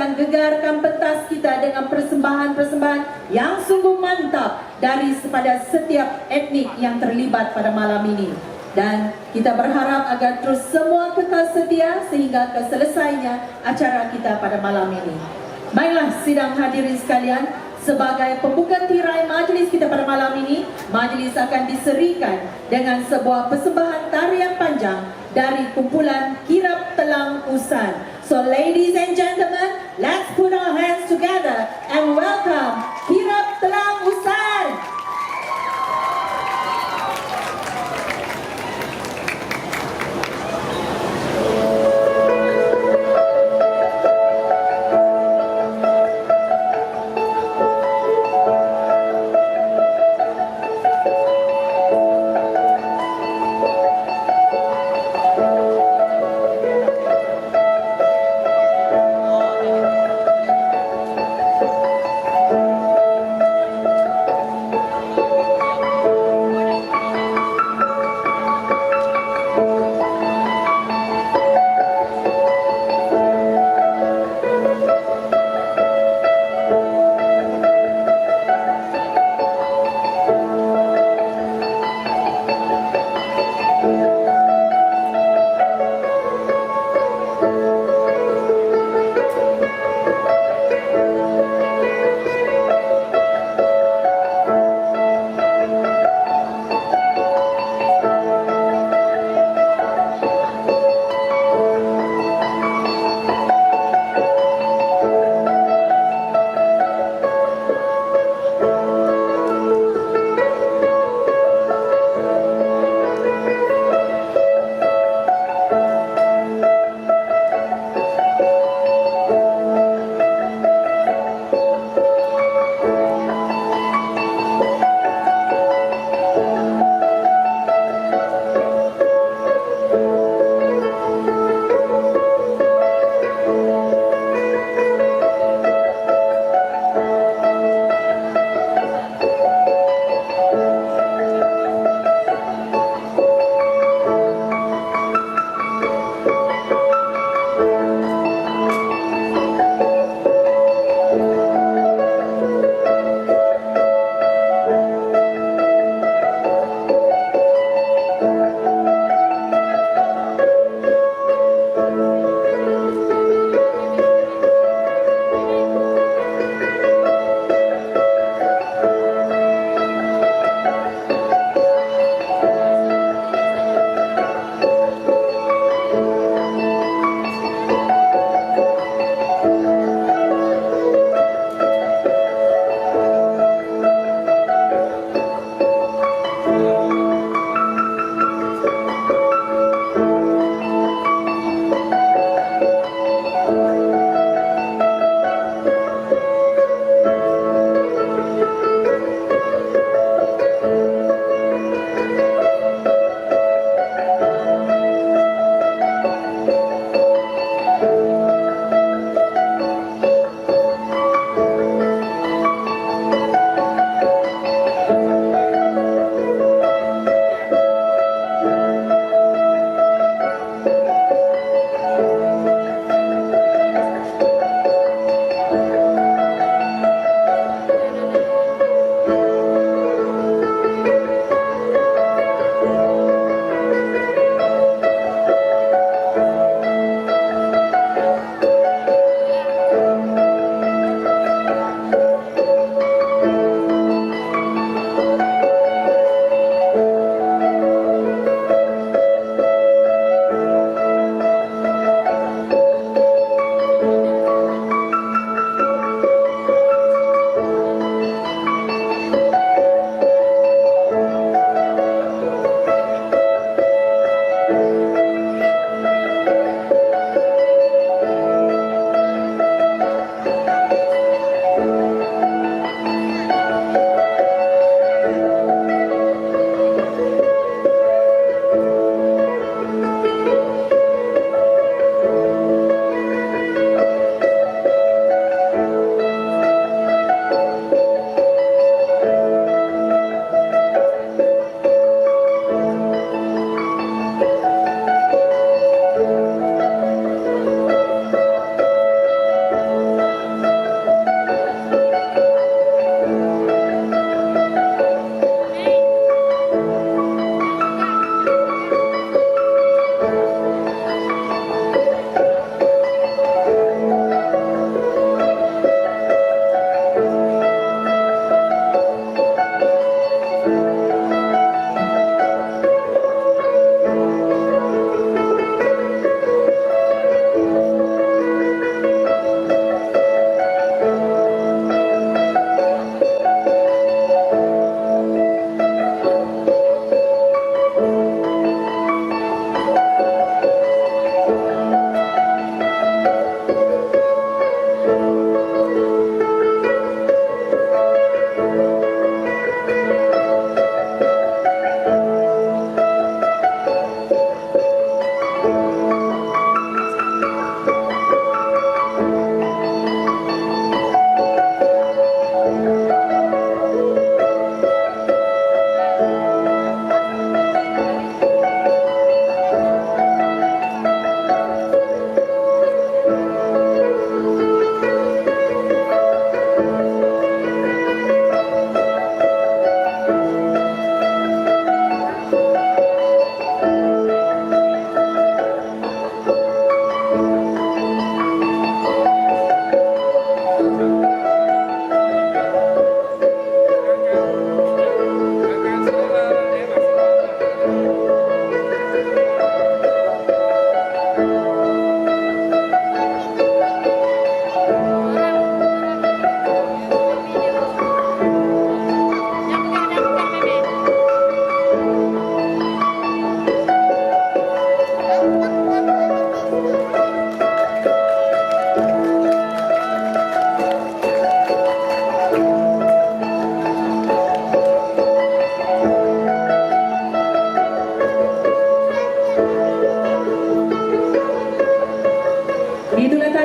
akan gegarkan pentas kita dengan persembahan-persembahan yang sungguh mantap dari pada setiap etnik yang terlibat pada malam ini. Dan kita berharap agar terus semua kekal setia sehingga keselesainya acara kita pada malam ini. Baiklah sidang hadirin sekalian, sebagai pembuka tirai majlis kita pada malam ini, majlis akan diserikan dengan sebuah persembahan tarian panjang dari kumpulan Kirap Telang Usan. So ladies and gentlemen, let's put our hands together and welcome Kirap Telang Usan.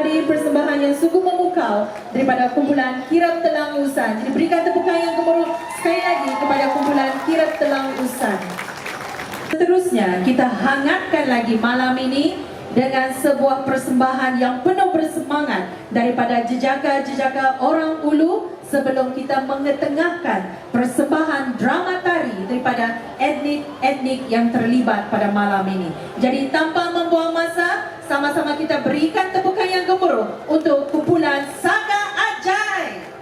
tadi persembahan yang sungguh memukau daripada kumpulan Kirap Telang Usan. Jadi berikan tepukan yang gemuruh sekali lagi kepada kumpulan Kirap Telang Usan. Seterusnya kita hangatkan lagi malam ini dengan sebuah persembahan yang penuh bersemangat daripada jejaka-jejaka orang Ulu sebelum kita mengetengahkan persembahan drama tari daripada etnik-etnik yang terlibat pada malam ini. Jadi tanpa membuang masa, sama-sama kita berikan tepukan yang gemuruh untuk kumpulan Saga Ajai.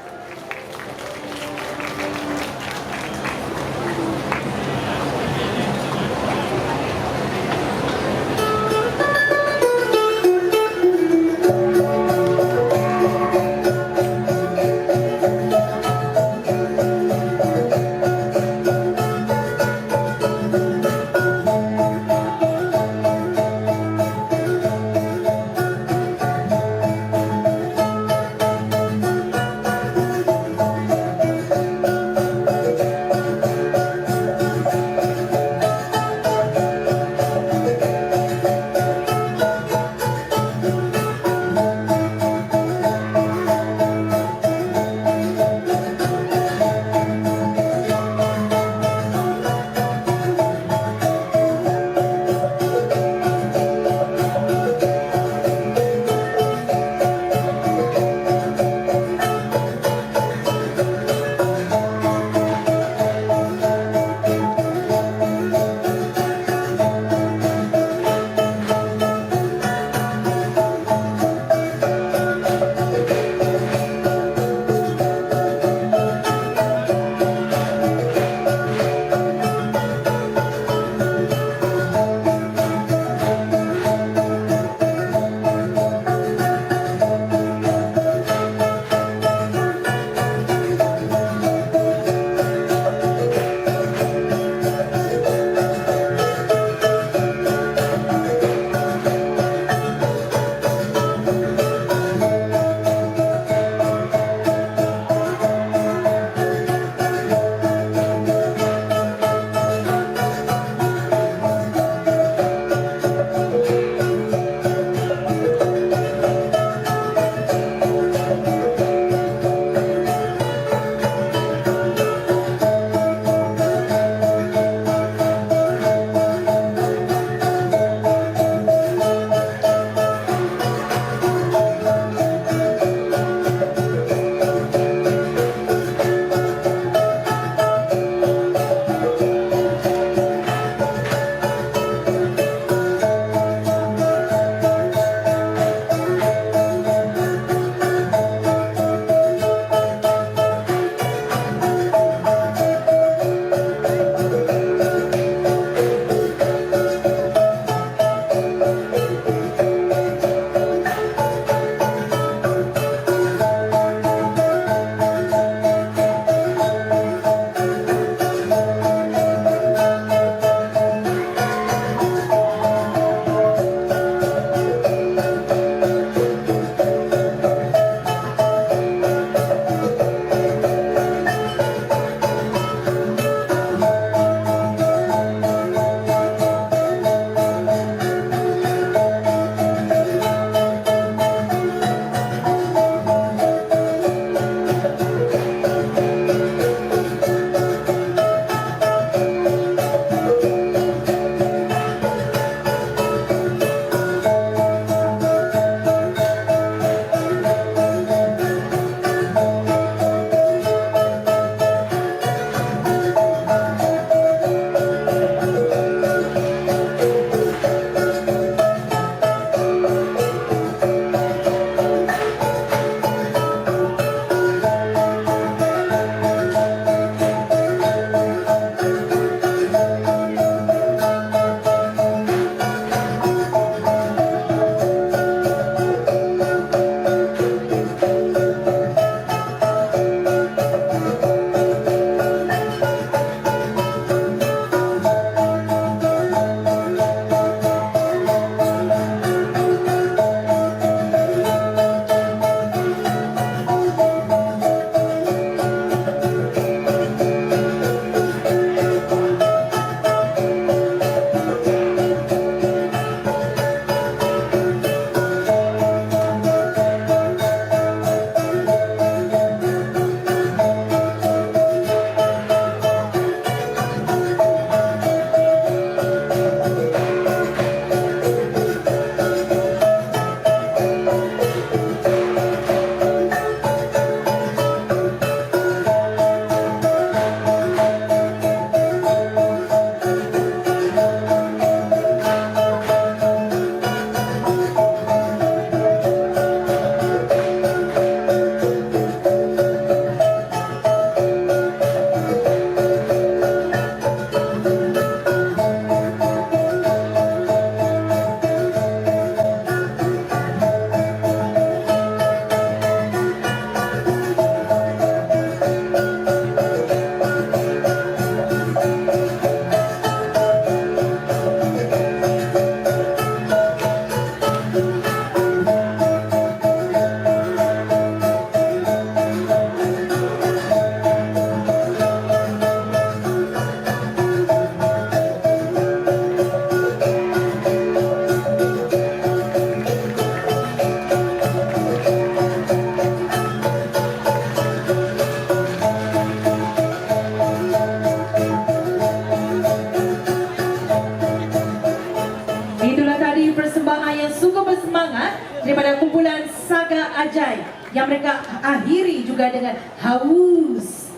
badai yang mereka akhiri juga dengan haus.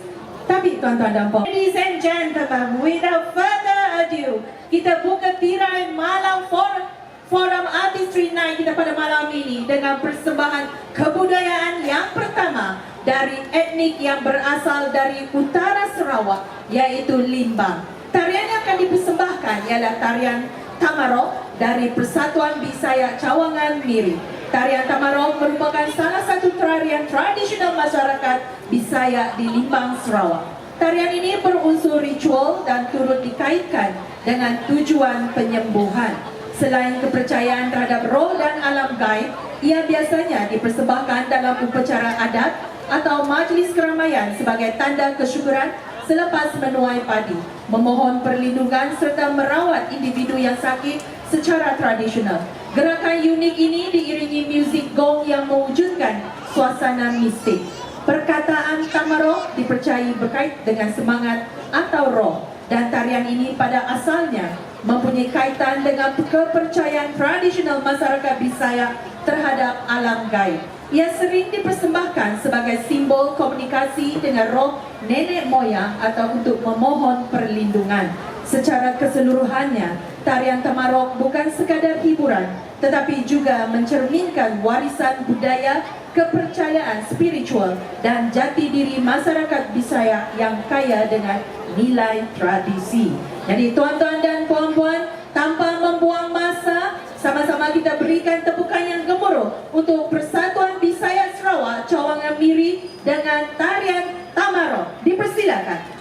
Tapi tuan-tuan dan puan, ladies and gentlemen, without further ado, kita buka tirai malam Forum Artistry Night kita pada malam ini dengan persembahan kebudayaan yang pertama dari etnik yang berasal dari utara Sarawak, yaitu Limbang. Tarian yang akan dipersembahkan ialah tarian Tamarok dari Persatuan Bisaya Cawangan Miri. Tarian Tamarok merupakan salah satu tarian tradisional masyarakat Bisaya di Limbang, Sarawak. Tarian ini berunsur ritual dan turut dikaitkan dengan tujuan penyembuhan. Selain kepercayaan terhadap roh dan alam gaib, ia biasanya dipersembahkan dalam upacara adat atau majlis keramaian sebagai tanda kesyukuran selepas menuai padi, memohon perlindungan serta merawat individu yang sakit secara tradisional. Gerakan unik ini diiringi muzik gong yang mewujudkan suasana mistik. Perkataan Tamarok dipercayai berkait dengan semangat atau roh, dan tarian ini pada asalnya mempunyai kaitan dengan kepercayaan tradisional masyarakat Bisaya terhadap alam gaib. Ia sering dipersembahkan sebagai simbol komunikasi dengan roh nenek moyang atau untuk memohon perlindungan. Secara keseluruhannya, tarian Tamarok bukan sekadar hiburan, tetapi juga mencerminkan warisan budaya, kepercayaan spiritual dan jati diri masyarakat Bisaya yang kaya dengan nilai tradisi. Jadi tuan-tuan dan puan-puan, tanpa membuang masa, sama-sama kita berikan tepukan yang gemuruh untuk Persatuan Bisaya Sarawak Cawangan Miri dengan tarian Tamarok. Dipersilakan.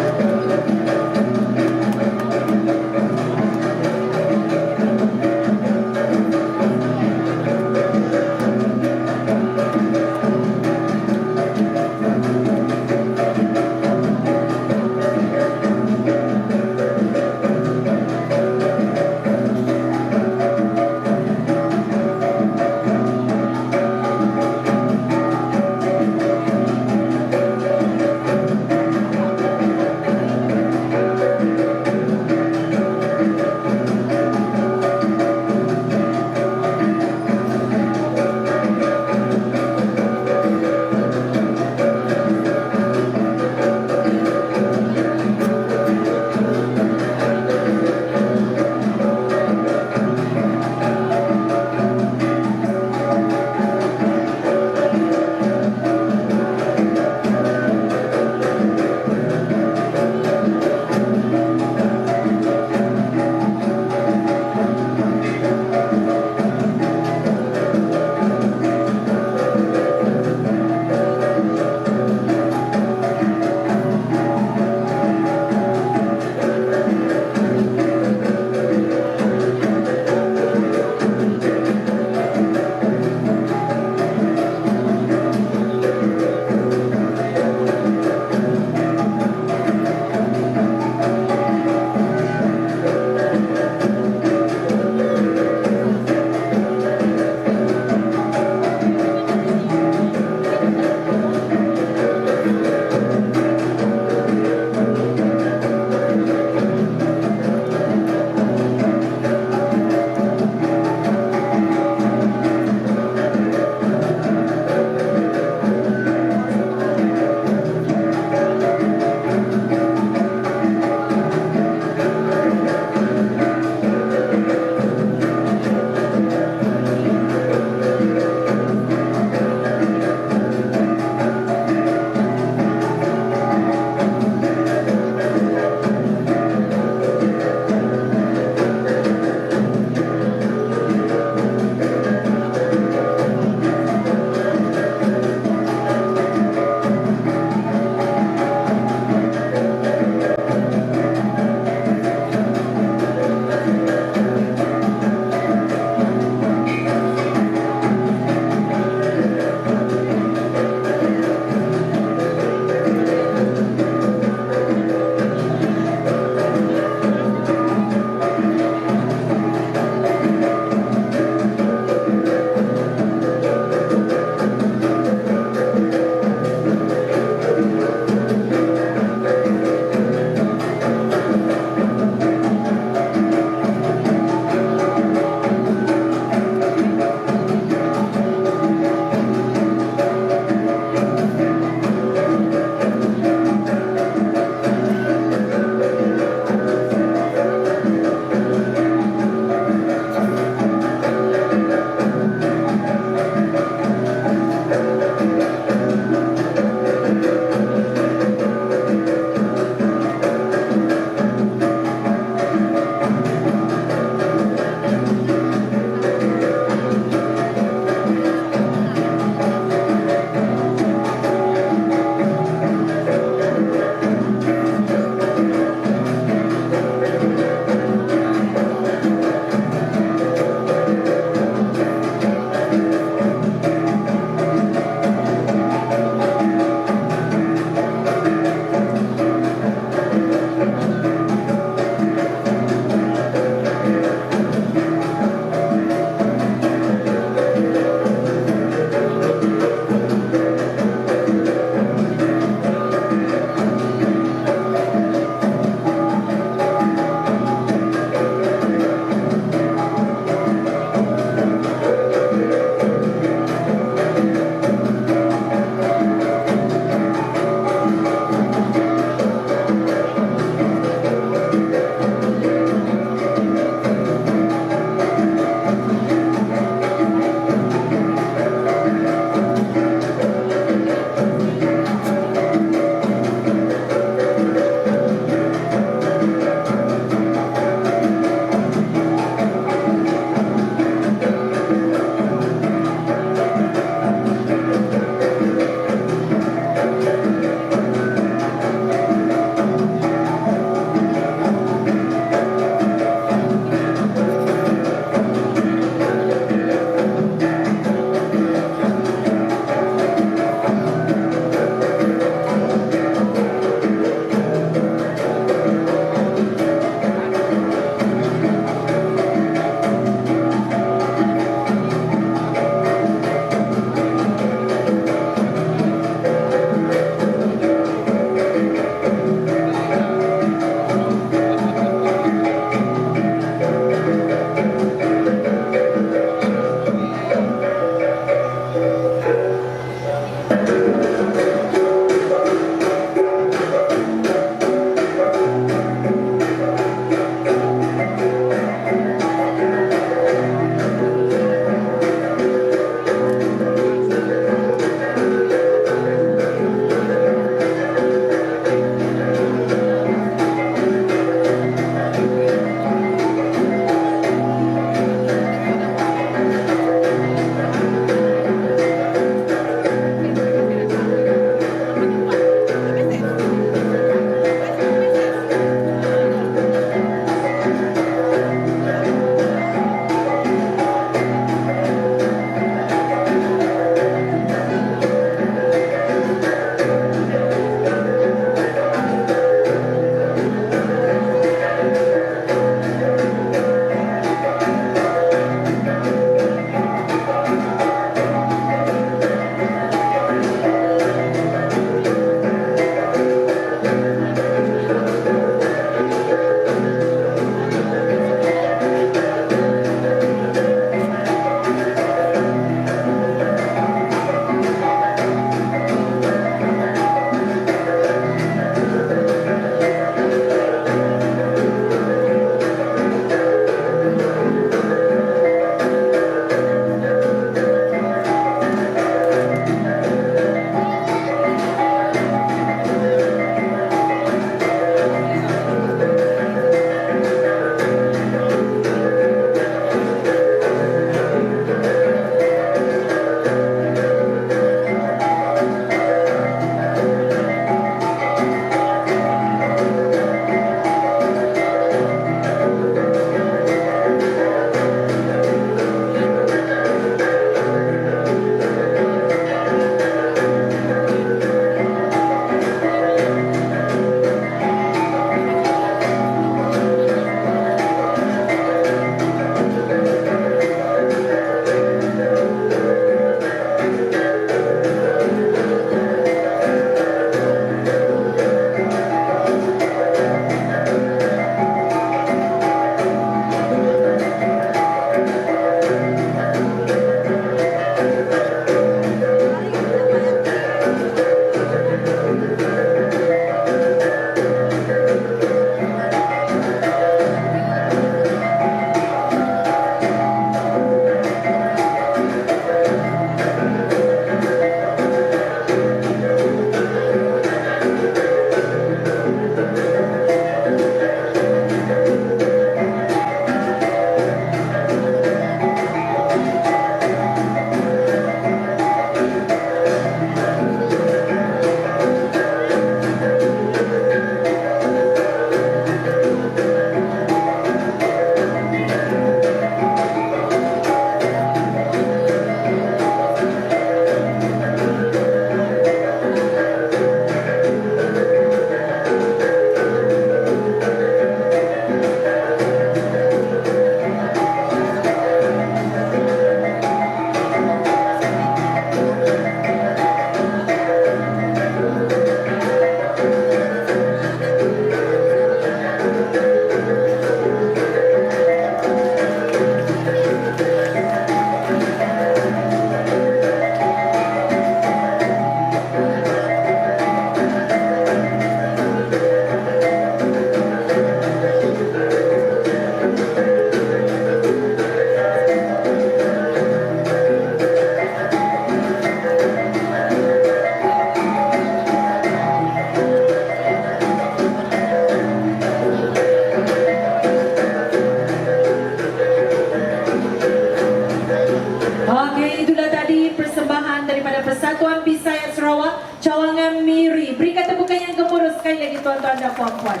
puan-puan.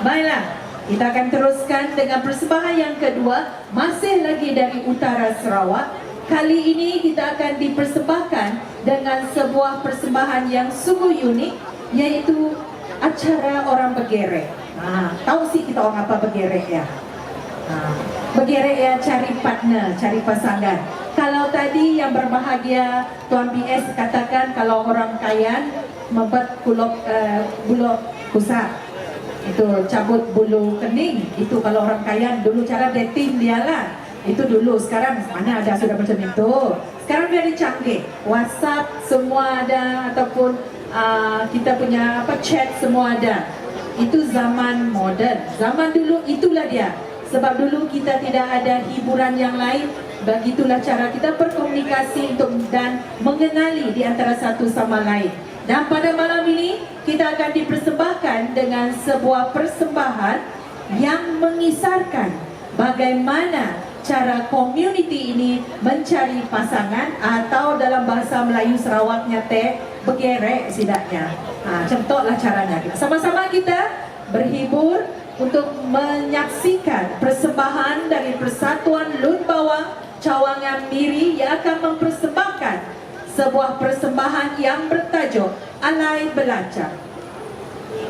Baiklah, kita akan teruskan dengan persembahan yang kedua, masih lagi dari utara Sarawak. Kali ini kita akan dipersembahkan dengan sebuah persembahan yang sungguh unik, yaitu acara orang bergerek. Tahu sih kita orang apa bergerek ya? Bergerek ya, cari partner, cari pasangan. Kalau tadi yang berbahagia Tuan BS katakan kalau orang kaya membuat bulu pusat, itu cabut bulu kening, itu kalau orang kaya dulu cara dating dia lah. Itu dulu, sekarang mana ada sudah macam itu. Sekarang very canggih, WhatsApp semua ada, ataupun kita punya chat semua ada. Itu zaman modern. Zaman dulu itulah dia. Sebab dulu kita tidak ada hiburan yang lain. Begitulah cara kita berkomunikasi dan mengenali di antara satu sama lain. Dan pada malam ini kita akan dipersembahkan dengan sebuah persembahan yang mengisarkan bagaimana cara komuniti ini mencari pasangan, atau dalam bahasa Melayu Sarawaknya bergerek sidaknya. Contohlah caranya. Sama-sama kita berhibur untuk menyaksikan persembahan dari Persatuan Lun Bawang Cawangan Miri yang akan mempersembahkan sebuah persembahan yang bertajuk Alai Belaca.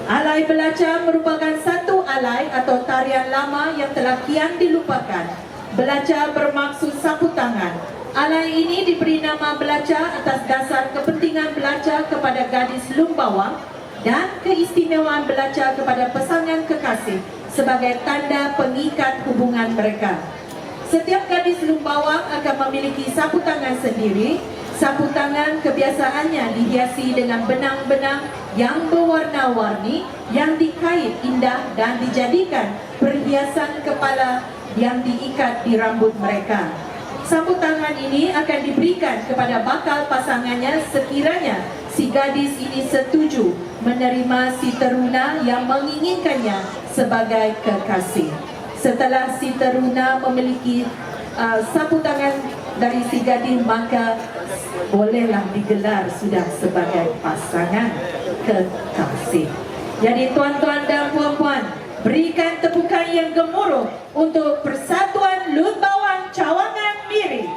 Alai Belaca merupakan satu alai atau tarian lama yang telah kian dilupakan. Belaca bermaksud sapu tangan. Alai ini diberi nama Belaca atas dasar kepentingan Belaca kepada gadis Lun Bawang dan keistimewaan Belaca kepada pasangan kekasih sebagai tanda pengikat hubungan mereka. Setiap gadis Lun Bawang akan memiliki sapu tangan sendiri. Sapu tangan kebiasaannya dihiasi dengan benang-benang yang berwarna-warni yang dikait indah dan dijadikan perhiasan kepala yang diikat di rambut mereka. Sapu tangan ini akan diberikan kepada bakal pasangannya sekiranya si gadis ini setuju menerima si teruna yang menginginkannya sebagai kekasih. Setelah si teruna memiliki sapu tangan dari si gadis, maka bolehlah digelar sudah sebagai pasangan kekasih. Jadi tuan-tuan dan puan-puan, berikan tepukan yang gemuruh untuk Persatuan Lun Bawang Cawangan Miri.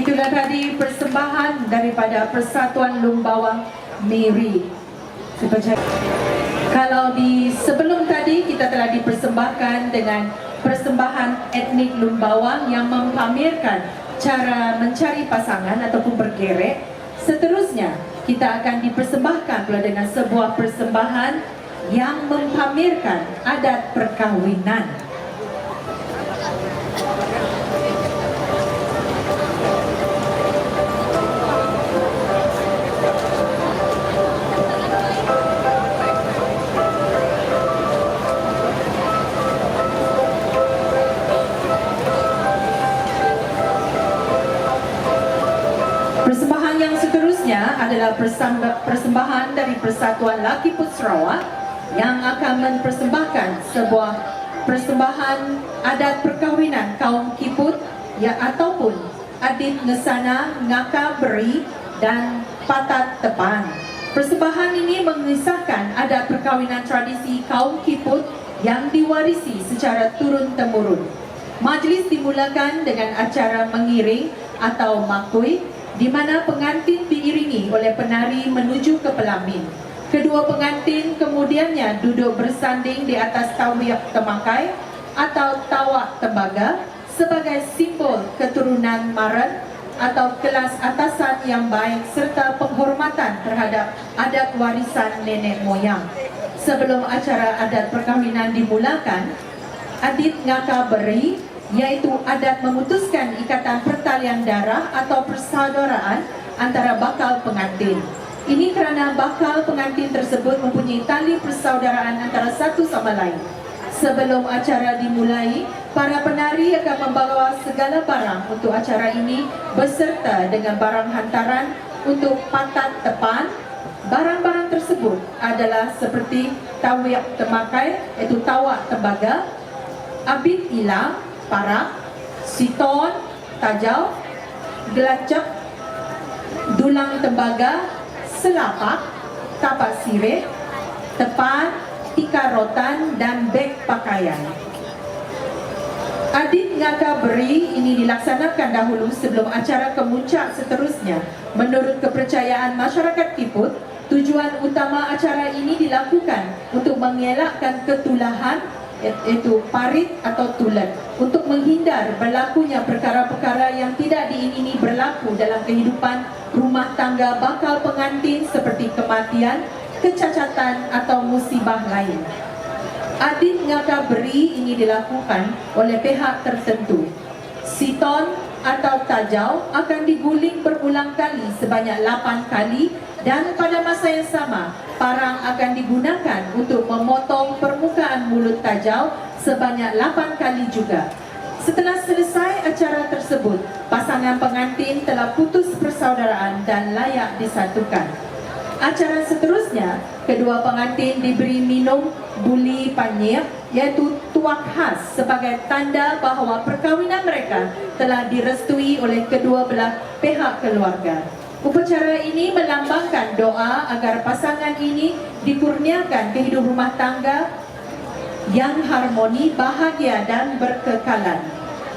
Itulah tadi persembahan daripada Persatuan Lumbawang Miri. Kalau di sebelum tadi kita telah dipersembahkan dengan persembahan etnik Lumbawang yang mempamerkan cara mencari pasangan ataupun bergerek. Seterusnya kita akan dipersembahkan pula dengan sebuah persembahan yang mempamerkan adat perkahwinan. Persembahan yang seterusnya adalah persembahan dari Persatuan Laki Put Sarawak yang akan mempersembahkan sebuah persembahan adat perkahwinan kaum Kiput ataupun Adit Ngesana, Ngaka Beri dan Patat Tepan. Persembahan ini mengisahkan adat perkahwinan tradisi kaum Kiput yang diwarisi secara turun-temurun. Majlis dimulakan dengan acara mengiring atau makui, di mana pengantin diiringi oleh penari menuju ke pelamin. Kedua pengantin kemudiannya duduk bersanding di atas tawiak temakai atau tawak tembaga sebagai simbol keturunan maran atau kelas atasan yang baik serta penghormatan terhadap adat warisan nenek moyang. Sebelum acara adat perkahwinan dimulakan, Adit Ngaka Beri, yaitu adat memutuskan ikatan pertalian darah atau persaudaraan antara bakal pengantin. Ini kerana bakal pengantin tersebut mempunyai tali persaudaraan antara satu sama lain. Sebelum acara dimulai, para penari akan membawa segala barang untuk acara ini beserta dengan barang hantaran untuk Patat Tepan. Barang-barang tersebut adalah seperti tawiak temakai, iaitu tawak tembaga, abit ilang, parak, siton, tajau, gelacak, dulang tembaga, selapak, tapak sirih, tepan, tikar rotan dan beg pakaian. Adit Ngaka Beri ini dilaksanakan dahulu sebelum acara kemuncak seterusnya. Menurut kepercayaan masyarakat Kiput, tujuan utama acara ini dilakukan untuk mengelakkan ketulahan, iaitu parit atau tulat, untuk menghindar berlakunya perkara-perkara yang tidak diingini berlaku dalam kehidupan rumah tangga bakal pengantin seperti kematian, kecacatan atau musibah lain. Adit Ngaka Beri ini dilakukan oleh pihak tertentu. Siton atau tajau akan diguling berulang kali sebanyak 8 kali dan pada masa yang sama, parang akan digunakan untuk memotong permukaan mulut tajau sebanyak 8 kali juga. Setelah selesai acara tersebut, pasangan pengantin telah putus persaudaraan dan layak disatukan. Acara seterusnya, kedua pengantin diberi minum buli panyir, iaitu tuak khas sebagai tanda bahawa perkahwinan mereka telah direstui oleh kedua belah pihak keluarga. Upacara ini melambangkan doa agar pasangan ini dikurniakan kehidupan rumah tangga yang harmoni, bahagia dan berkekalan.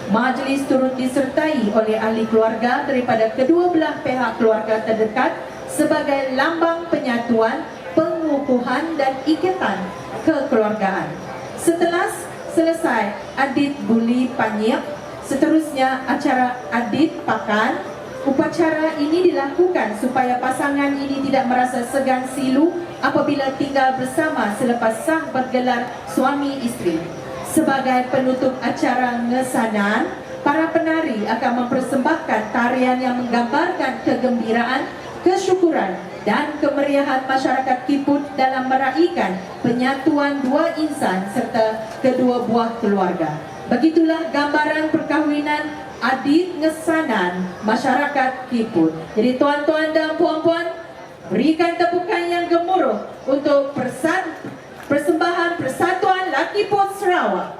Majlis turut disertai oleh ahli keluarga daripada kedua belah pihak keluarga terdekat sebagai lambang penyatuan, pengukuhan dan ikatan kekeluargaan. Setelah selesai Adit Buli Panyiak, seterusnya acara Adit Pakan. Upacara ini dilakukan supaya pasangan ini tidak merasa segan silu apabila tinggal bersama selepas sah bergelar suami isteri. Sebagai penutup acara ngesanan, para penari akan mempersembahkan tarian yang menggambarkan kegembiraan, kesyukuran dan kemeriahan masyarakat Kiput dalam meraihkan penyatuan dua insan serta kedua buah keluarga. Begitulah gambaran perkahwinan adik ngesanan masyarakat Kiput. Jadi tuan-tuan dan puan-puan, berikan tepukan yang gemuruh untuk persembahan Persatuan Laki Pos Sarawak.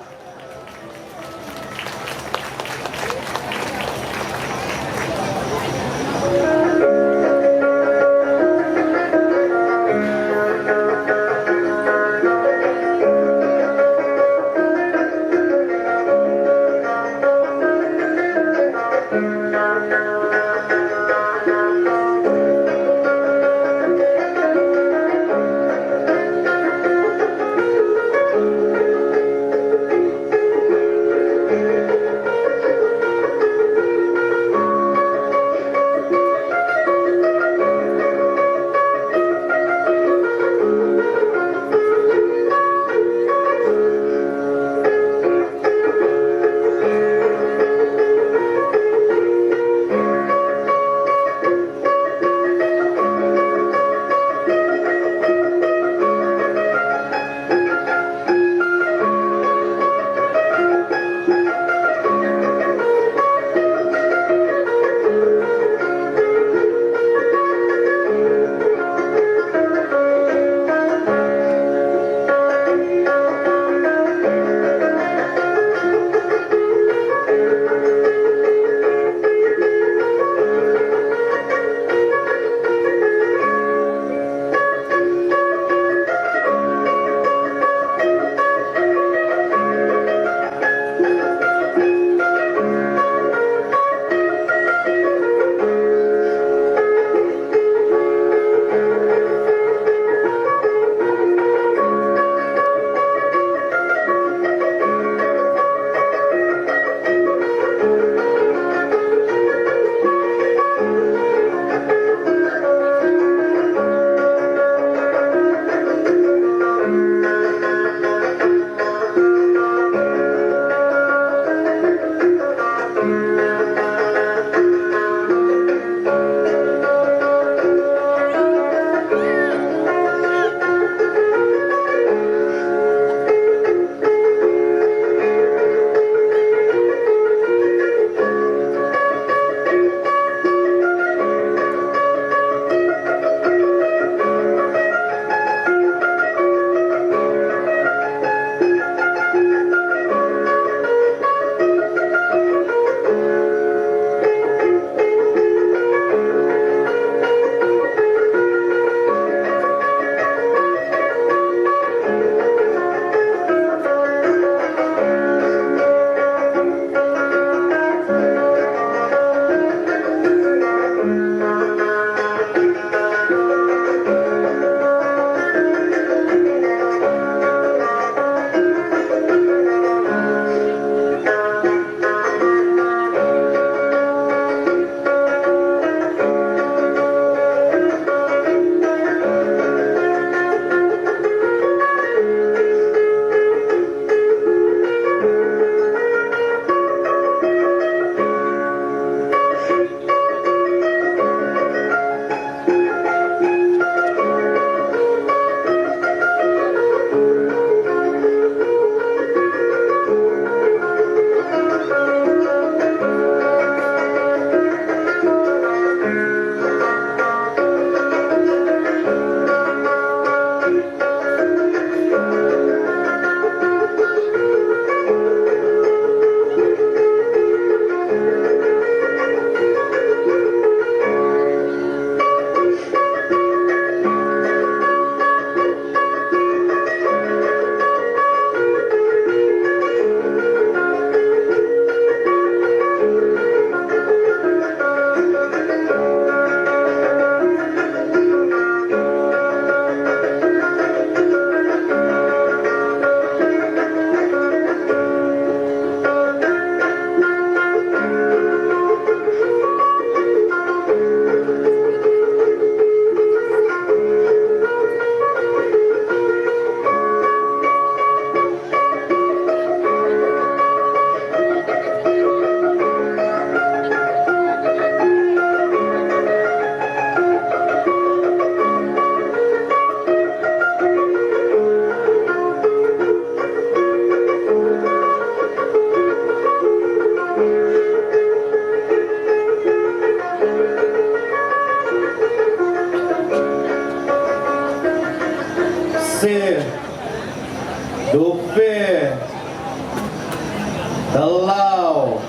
Telau,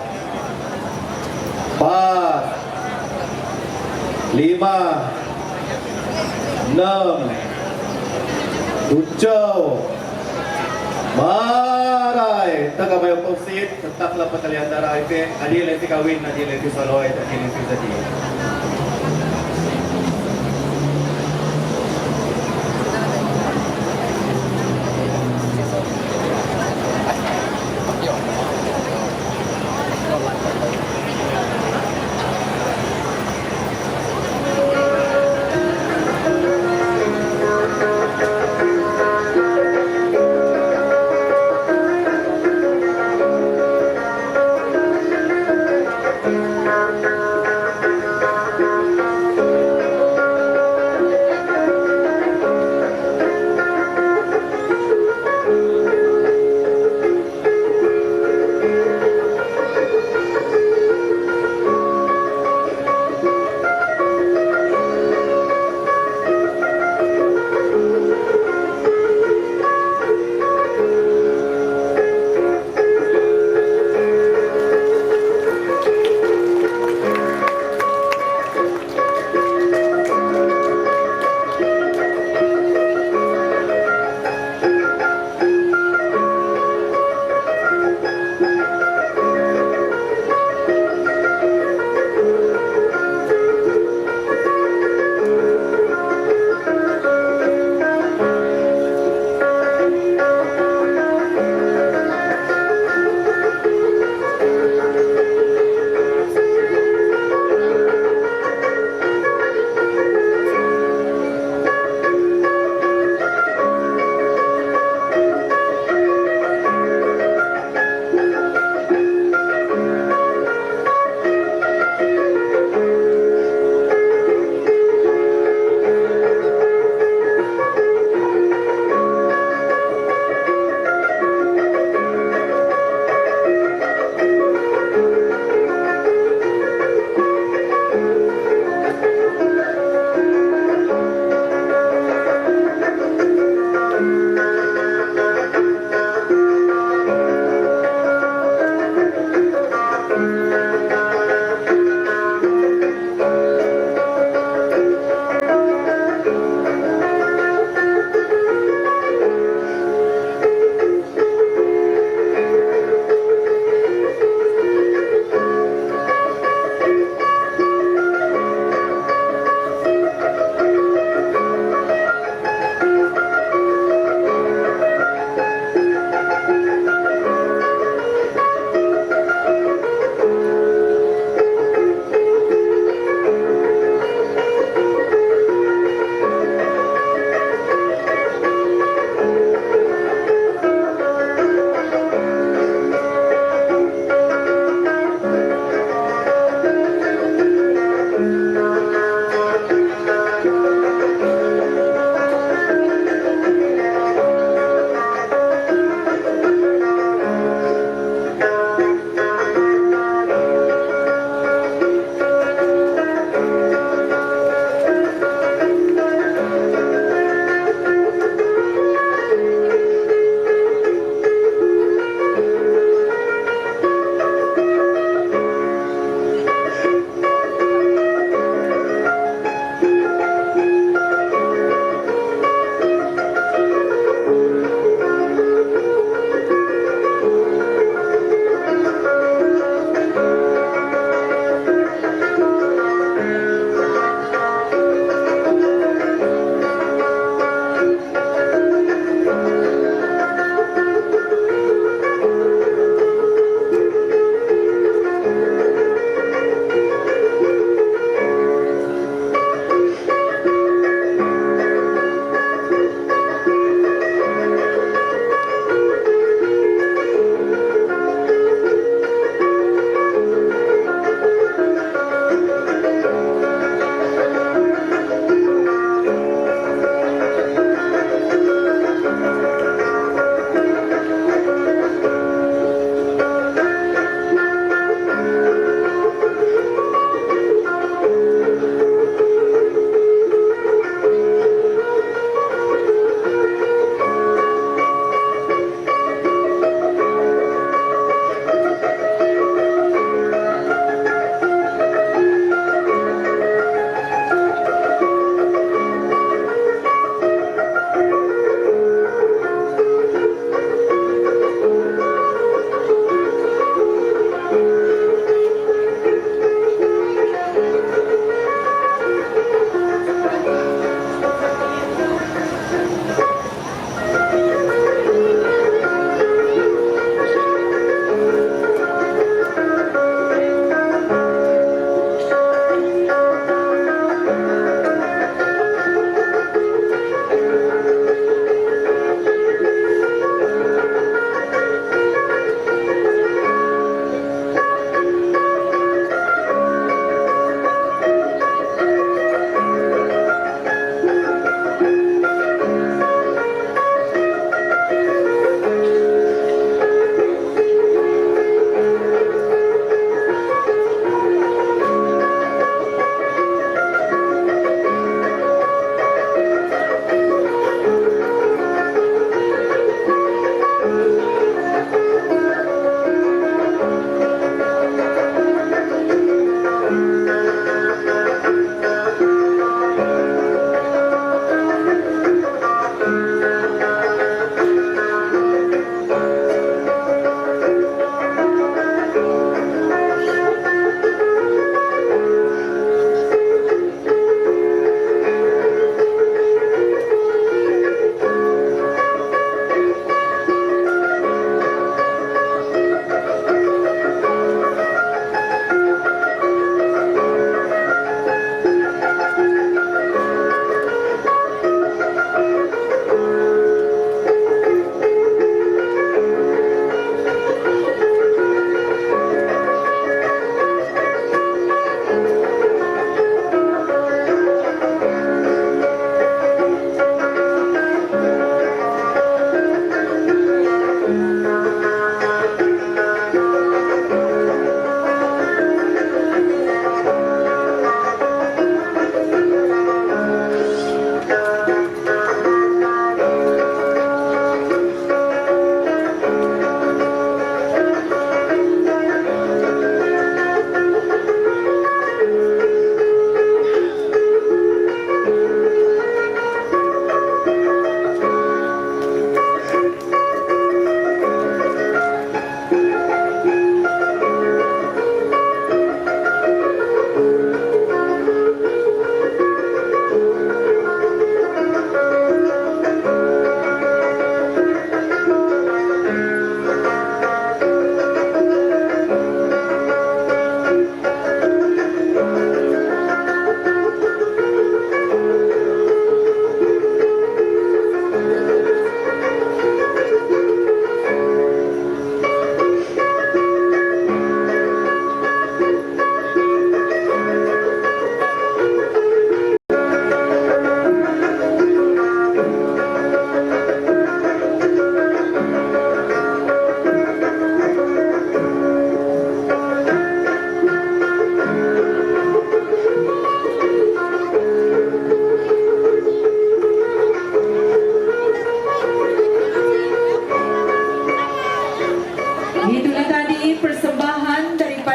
4, 5, 6, 7, maray. Taga bayang pagsit, tatakla pa talihan darah ite, adil iti kawin, adil iti saloy, adil iti sadi.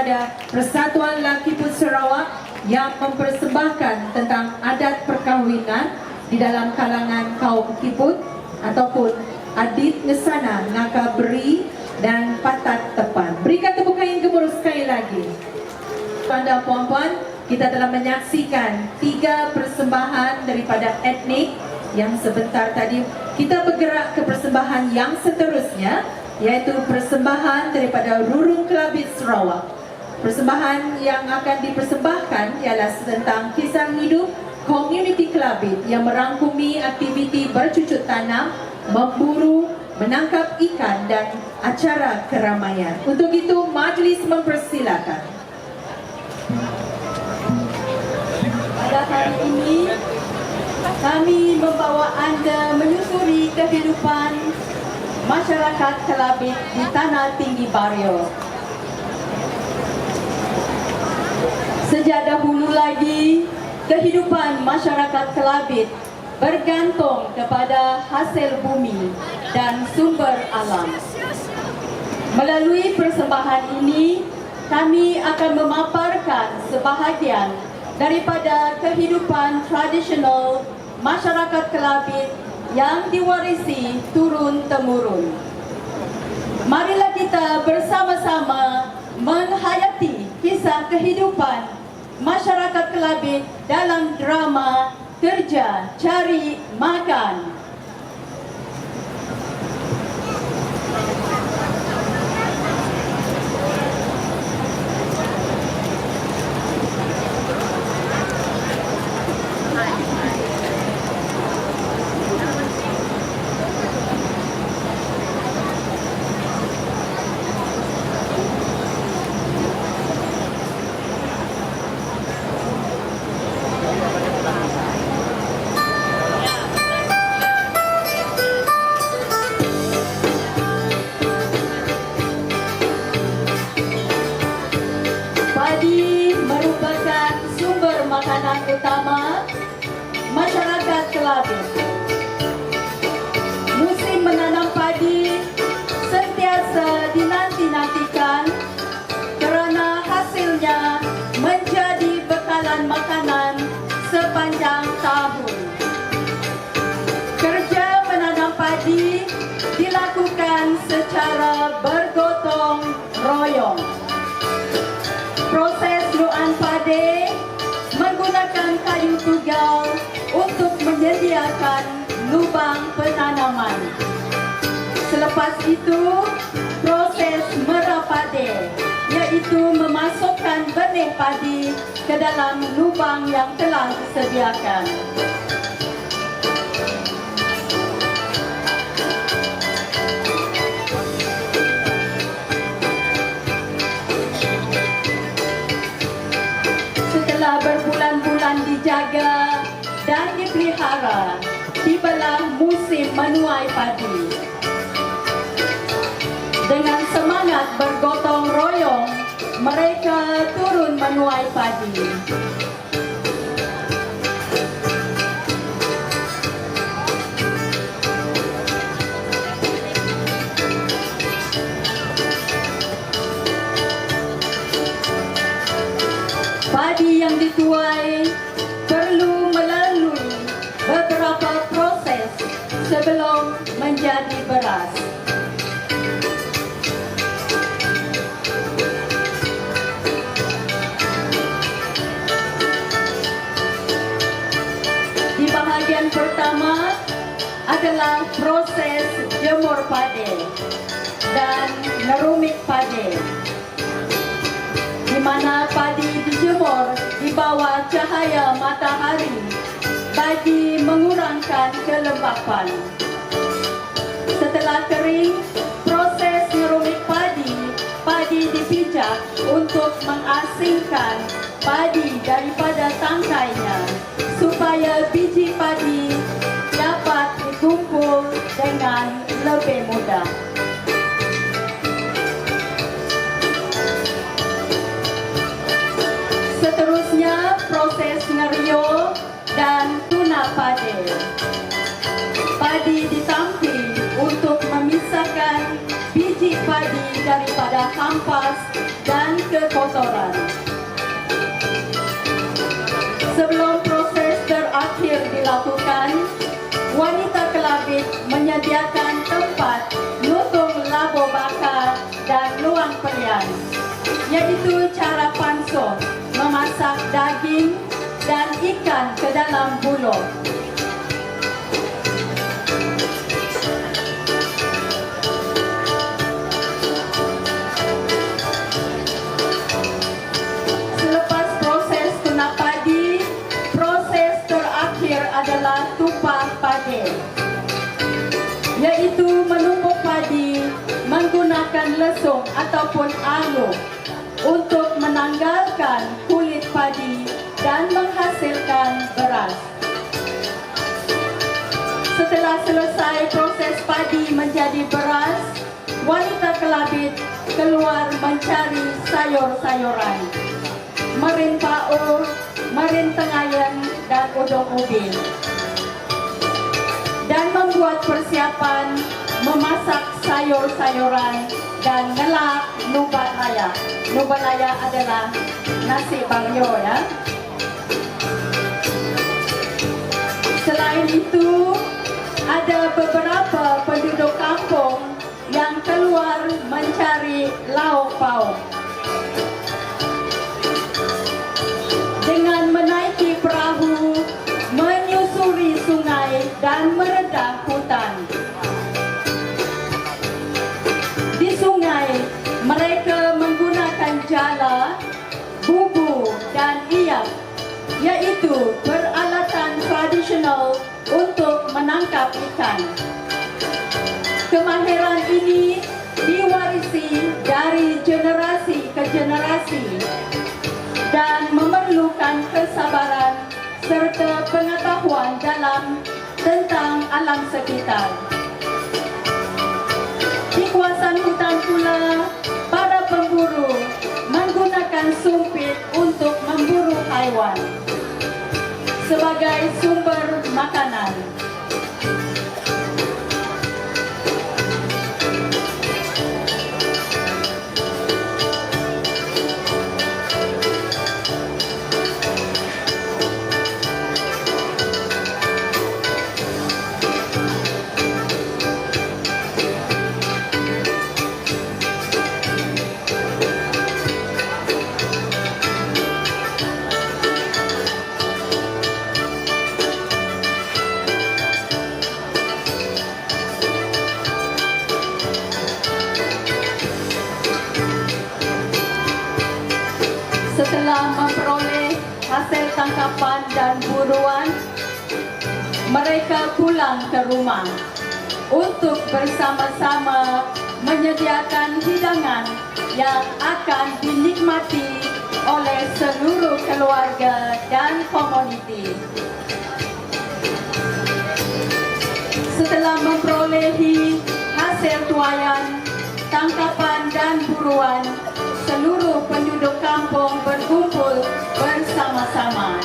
daripada Persatuan Lakiput Sarawak yang mempersembahkan tentang adat perkahwinan di dalam kalangan kaum Kiput ataupun adit ngesana, ngaka beri dan patat tepan. Berikan tepukan yang gemuruh sekali lagi. Tuan dan puan-puan, kita telah menyaksikan 3 persembahan daripada etnik yang sebentar tadi. Kita bergerak ke persembahan yang seterusnya, iaitu persembahan daripada Rurung Kelabit Sarawak. Persembahan yang akan dipersembahkan ialah tentang kisah hidup komuniti Kelabit yang merangkumi aktiviti bercucuk tanam, memburu, menangkap ikan dan acara keramaian. Untuk itu, majlis mempersilakan. Pada hari ini, kami membawa anda menyusuri kehidupan masyarakat Kelabit di Tanah Tinggi Bario. Sejak dahulu lagi, kehidupan masyarakat Kelabit bergantung kepada hasil bumi dan sumber alam. Melalui persembahan ini, kami akan memaparkan sebahagian daripada kehidupan tradisional masyarakat Kelabit yang diwarisi turun-temurun. Marilah kita bersama-sama menghayati kisah kehidupan masyarakat Kelabit dalam drama Kerja Cari Makan. Padi merupakan sumber makanan utama masyarakat Kelabit. Musim menanam padi sentiasa dinanti-nantikan kerana hasilnya menjadi bekalan makanan sepanjang tahun. Kerja menanam padi dilakukan secara bergotong royong. Proses luan padi menggunakan kayu tunggal untuk menyediakan lubang penanaman. Selepas itu, proses merah padi, iaitu memasukkan benih padi ke dalam lubang yang telah disediakan. Setelah berbulan-bulan dijaga dan dipelihara, tibalah musim menuai padi. Dengan semangat bergotong royong, mereka turun menuai padi. Padi yang dituai perlu melalui beberapa proses sebelum menjadi beras. Di bahagian pertama adalah proses jemur padi dan ngerumik padi, di mana padi dijemur di bawah cahaya matahari bagi mengurangkan kelembapan. Setelah kering, proses ngerumik padi dipijak untuk mengasingkan padi daripada tangkainya supaya biji padi dapat dikumpul dengan lebih mudah. Seterusnya, proses ngeriyo dan tuna padi. Padi ditampi untuk memisahkan biji padi daripada hampas dan kekotoran. Sebelum proses terakhir dilakukan, wanita kelabit menyediakan tempat lutung labo bakar dan luang pelian, yaitu cara panso memasak daging dan ikan ke dalam bulog. Selepas proses tunak padi, proses terakhir adalah tumpah padi, yaitu menumpuk padi menggunakan lesung ataupun anu untuk menanggalkan kulit padi dan menghasilkan beras. Setelah selesai proses padi menjadi beras, wanita kelabit keluar mencari sayur-sayuran, meren pao, meren tengayan, dan udang ubi, dan membuat persiapan memasak sayur-sayuran dan ngelak nubat laya. Nubat laya adalah nasi bagyo ya. Selain itu, ada beberapa penduduk kampung yang keluar mencari lauk pauk. Dengan menaiki perahu, menyusuri sungai dan meredah hutan. Di sungai, mereka menggunakan jala, bubu, dan iyak, yaitu peralatan tradisional untuk menangkap ikan. Kemahiran ini diwarisi dari generasi ke generasi dan memerlukan kesabaran serta pengetahuan dalam tentang alam sekitar. Di kawasan hutan pula, para pemburu menggunakan sumpit untuk memburu haiwan sebagai sumber makanan. Setelah memperoleh hasil tangkapan dan buruan, mereka pulang ke rumah untuk bersama-sama menyediakan hidangan yang akan dinikmati oleh seluruh keluarga dan komuniti. Setelah memperolehi hasil tuaian, tangkapan dan buruan, seluruh penduduk kampung berkumpul bersama-sama,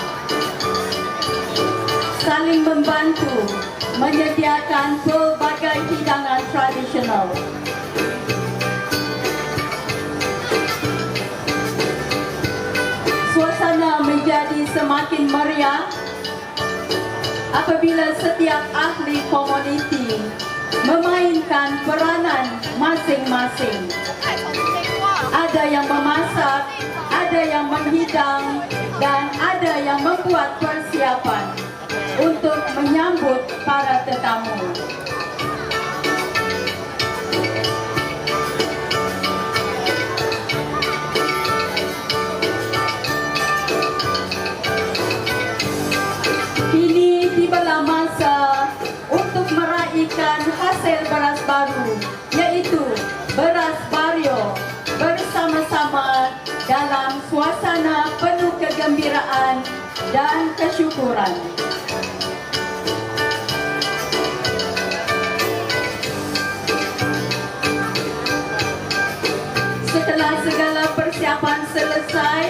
saling membantu menyediakan pelbagai hidangan tradisional. Suasana menjadi semakin meriah apabila setiap ahli komuniti memainkan peranan masing-masing. Ada yang memasak, ada yang menghidang, dan ada yang membuat persiapan untuk menyambut para tetamu. Kini tibalah masa untuk meraihkan hasil beras baru, yaitu beras Baryo, bersama-sama dalam suasana penuh kegembiraan dan kesyukuran. Setelah segala persiapan selesai,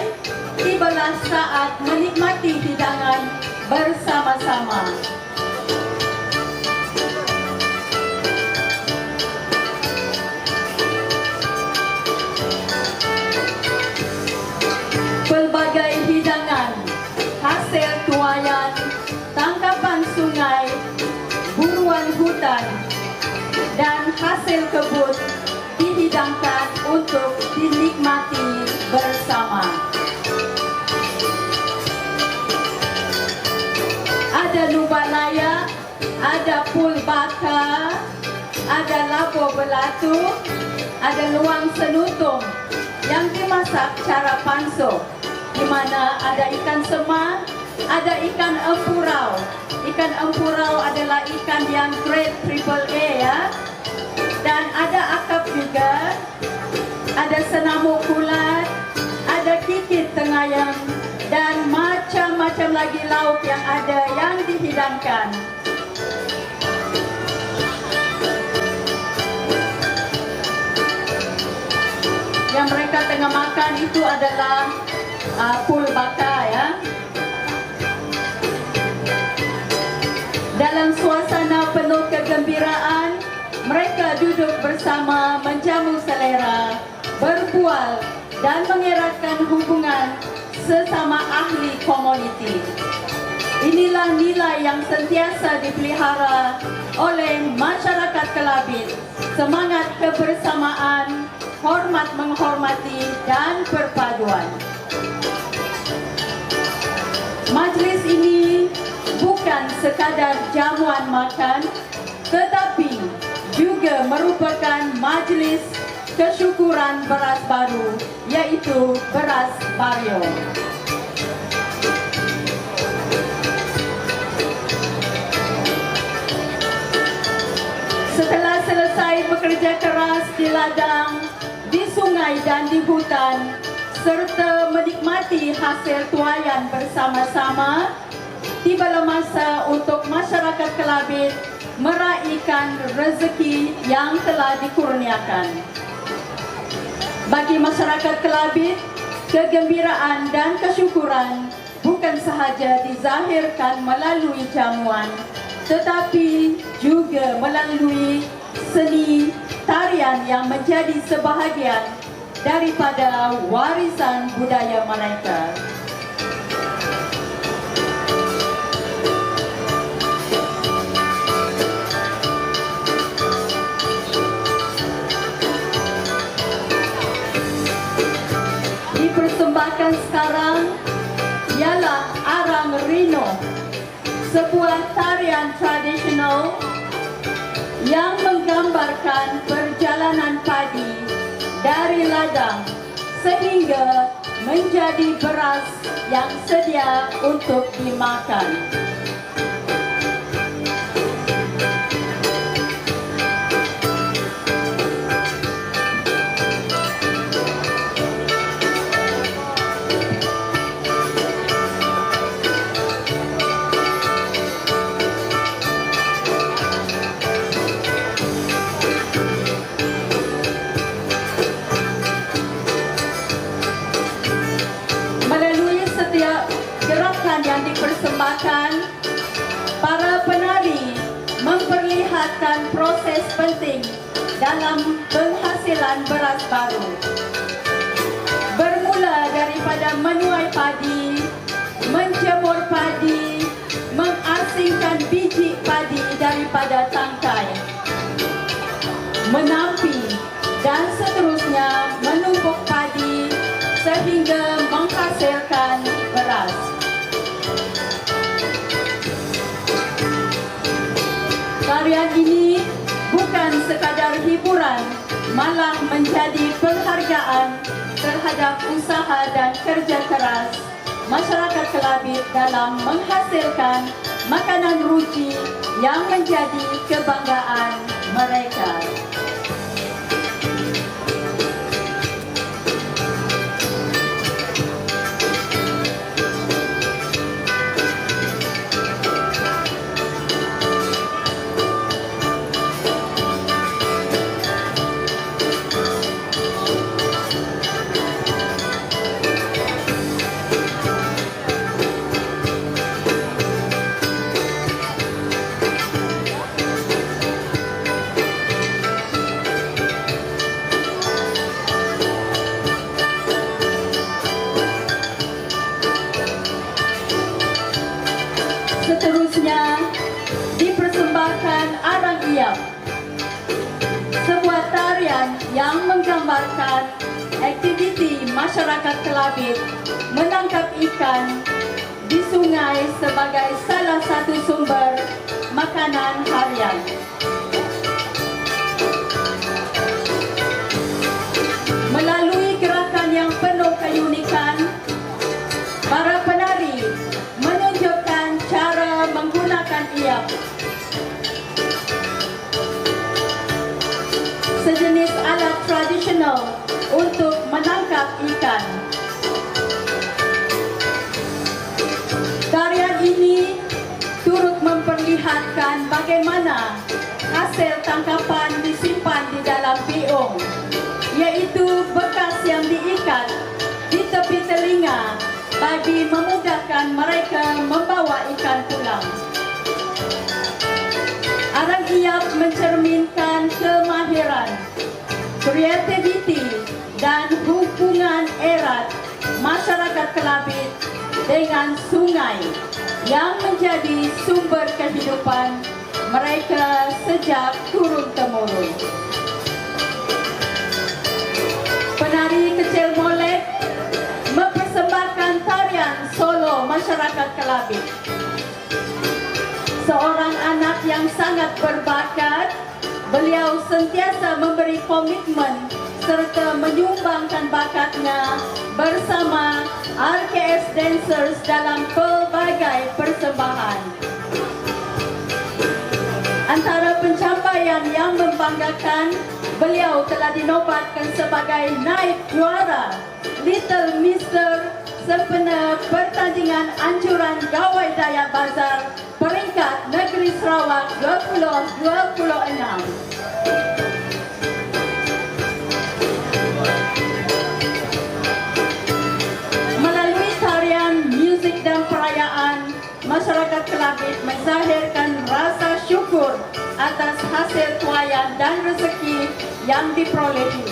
tibalah saat menikmati hidangan bersama-sama. hasil kebun dihidangkan untuk dinikmati bersama. Ada lubak layak, ada pul baka, ada labu belatu, ada luang senutung yang dimasak cara panso, di mana ada ikan sema, ada ikan empurau. Ikan empurau adalah ikan yang grade AAA ya. Dan ada akap juga, ada senamuk kulat, ada kikit tengayang, dan macam-macam lagi lauk yang ada yang dihidangkan. Yang mereka tengah makan itu adalah pul baka ya. Dalam suasana penuh kegembiraan, mereka duduk bersama menjamu selera, berbual dan mengeratkan hubungan sesama ahli komuniti. Inilah nilai yang sentiasa dipelihara oleh masyarakat Kelabit, semangat kebersamaan, hormat menghormati dan perpaduan. Majlis ini bukan sekadar jamuan makan, tetapi juga merupakan majlis kesyukuran beras baru, yaitu beras Baryo. Setelah selesai bekerja keras di ladang, di sungai dan di hutan, serta menikmati hasil tuaian bersama-sama, tibalah masa untuk masyarakat Kelabit meraihkan rezeki yang telah dikurniakan. Bagi masyarakat Kelabit, kegembiraan dan kesyukuran bukan sahaja dizahirkan melalui jamuan, tetapi juga melalui seni tarian yang menjadi sebahagian daripada warisan budaya mereka. Dipersembahkan sekarang ialah Arang Rino, sebuah tarian tradisional yang menggambarkan perjalanan padi dari ladang sehingga menjadi beras yang sedia untuk dimakan. Yang dipersembahkan, para penari memperlihatkan proses penting dalam penghasilan beras baru. Bermula daripada menuai padi, menjemur padi, mengasingkan biji padi daripada tangkai, menampi dan seterusnya menumbuk padi sehingga menghasilkan beras. Tarian ini bukan sekadar hiburan, malah menjadi penghargaan terhadap usaha dan kerja keras masyarakat Kelabit dalam menghasilkan makanan ruci yang menjadi kebanggaan mereka. menggambarkan aktiviti masyarakat Kelabit menangkap ikan di sungai sebagai salah satu sumber makanan harian. Melalui gerakan yang penuh keunikan, para penari menunjukkan cara menggunakan iap, sejenis alat tradisional untuk menangkap ikan. Tarian ini turut memperlihatkan bagaimana hasil tangkapan disimpan di dalam piung, yaitu bekas yang diikat di tepi telinga bagi memudahkan mereka membawa ikan pulang. Arang iap mencerminkan kemahiran, kreativiti dan hubungan erat masyarakat Kelabit dengan sungai yang menjadi sumber kehidupan mereka sejak turun-temurun. Penari kecil molek mempersembahkan tarian solo masyarakat Kelabit. Seorang anak yang sangat berbakat, beliau sentiasa memberi komitmen serta menyumbangkan bakatnya bersama RKS Dancers dalam pelbagai persembahan. Antara pencapaian yang membanggakan, beliau telah dinobatkan sebagai naib juara Little Mister sempena pertandingan anjuran Gawai Dayak Bazar peringkat Negeri Sarawak 2026. Melalui tarian, muzik dan perayaan, masyarakat Kelabit menzahirkan rasa syukur atas hasil tuaian dan rezeki yang diperolehi.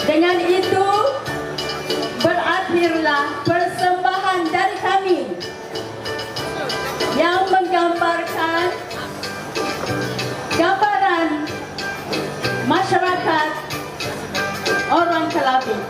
Dengan itu, berakhirlah persembahan dari kami yang menggambarkan gambaran masyarakat orang Kelabit.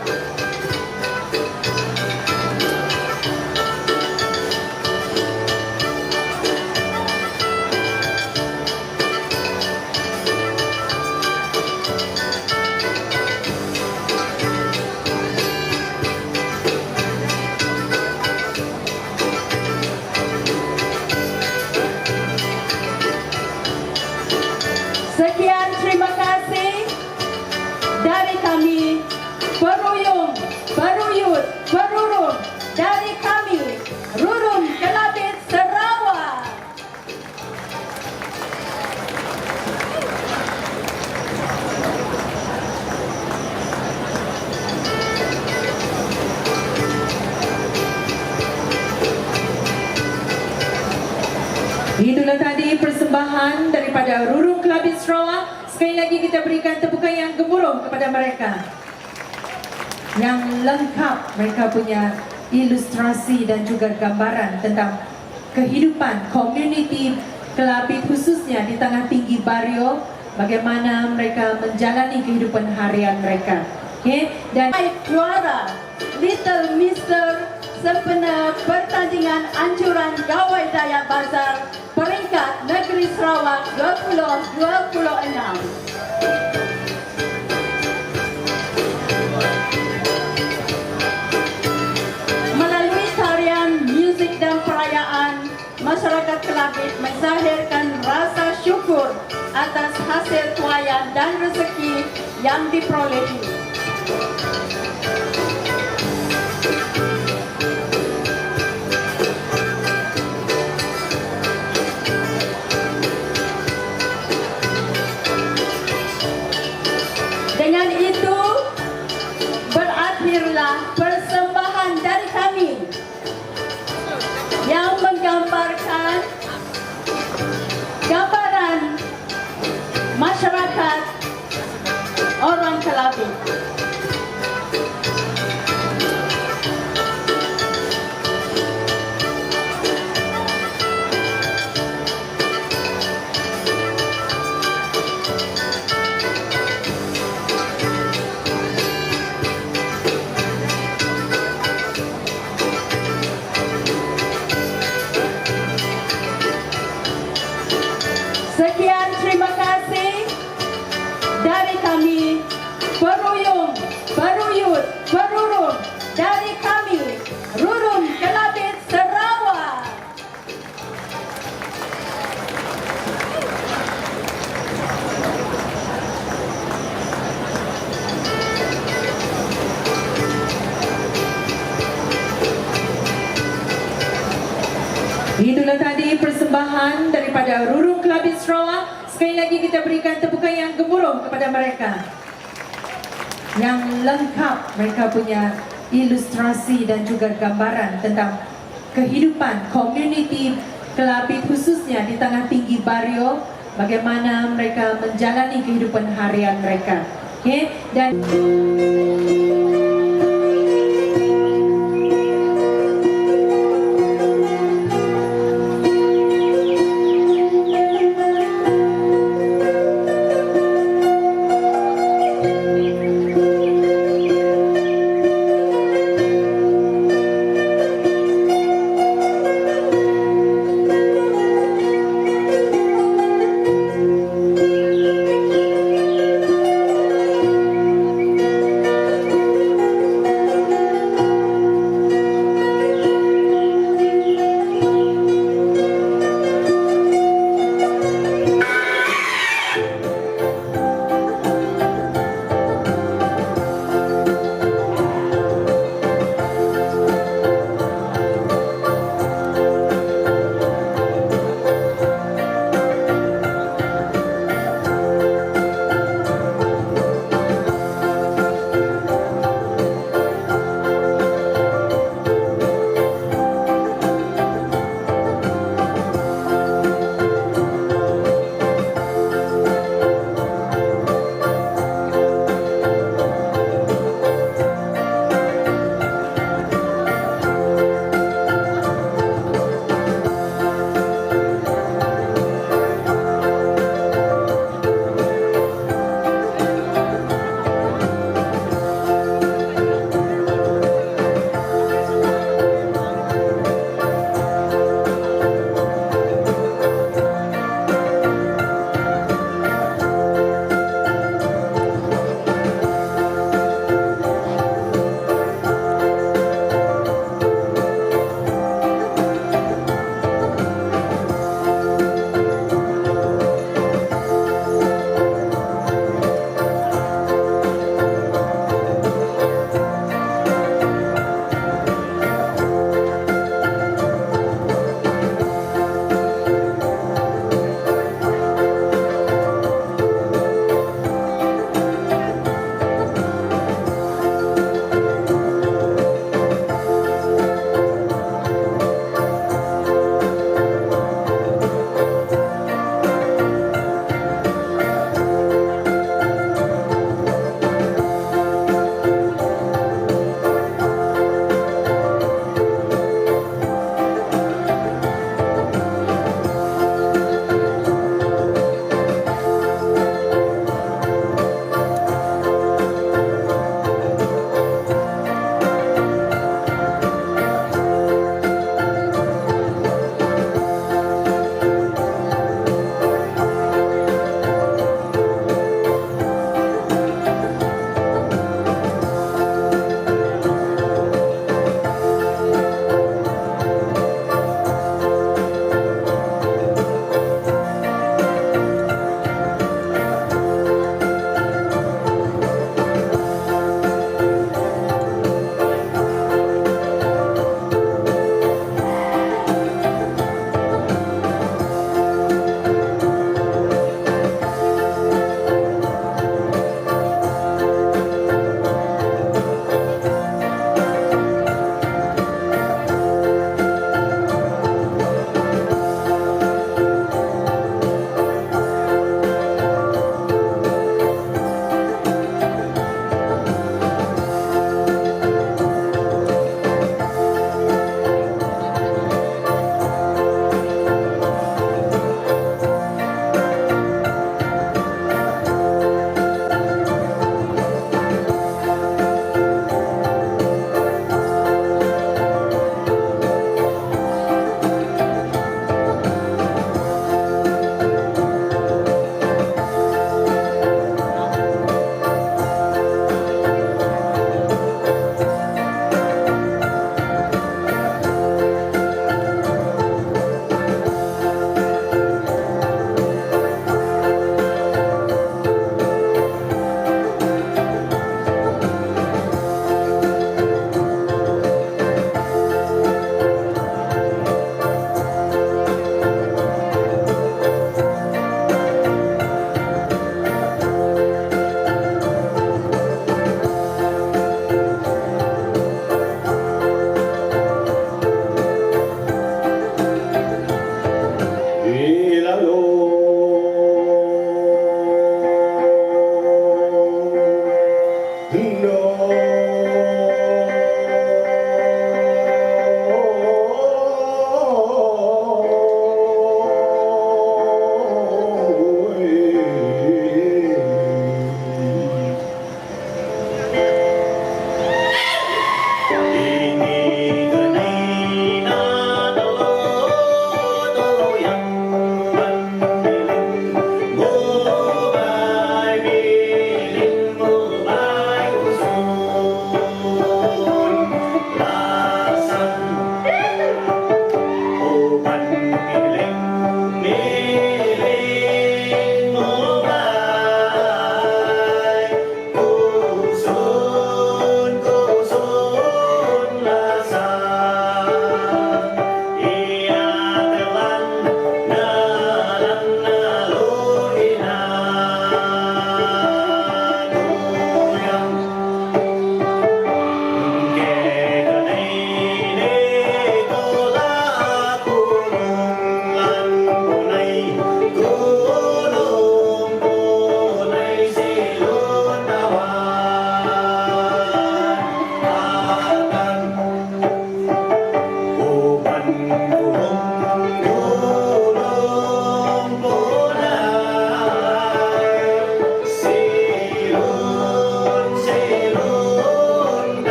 Sekian, terima kasih dari kami, Peruyung, Peruyut, Perurum, dari kami, Rurum Kelabit Sarawak. Itulah tadi persembahan daripada Rurum Kelabit Sarawak. Sekali lagi kita berikan tepukan yang gemuruh kepada mereka. Yang lengkap mereka punya ilustrasi dan juga gambaran tentang kehidupan komuniti Kelabit khususnya di Tanah Tinggi Bario, bagaimana mereka menjalani kehidupan harian mereka. Okay? Dan Juara Little Mister sempena pertandingan anjuran Gawai Dayak Bazar peringkat Negeri Sarawak 2026. Melalui tarian, muzik dan perayaan, masyarakat Kelabit menzahirkan rasa syukur atas hasil tuaian dan rezeki yang diperolehi. Dengan itu, berakhirlah persembahan dari kami yang menggambarkan gambaran masyarakat orang Kelabit. Itulah tadi persembahan daripada Rurung Kelabit Sarawak. Sekali lagi kita berikan tepukan yang gemuruh kepada mereka. Yang lengkap mereka punya ilustrasi dan juga gambaran tentang kehidupan komuniti Kelabit khususnya di Tanah Tinggi Bario, bagaimana mereka menjalani kehidupan harian mereka. Okey, dan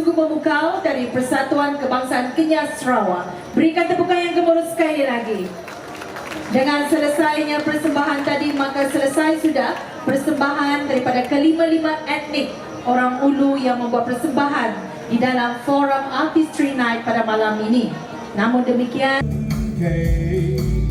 sungguh memukau dari Persatuan Kebangsaan Kenyas Sarawak. Berikan tepukan yang gemuruh sekali lagi. Dengan selesainya persembahan tadi, maka selesai sudah persembahan daripada kelima-lima etnik orang Ulu yang membuat persembahan di dalam Forum Artistry Night pada malam ini. Namun demikian, Okay.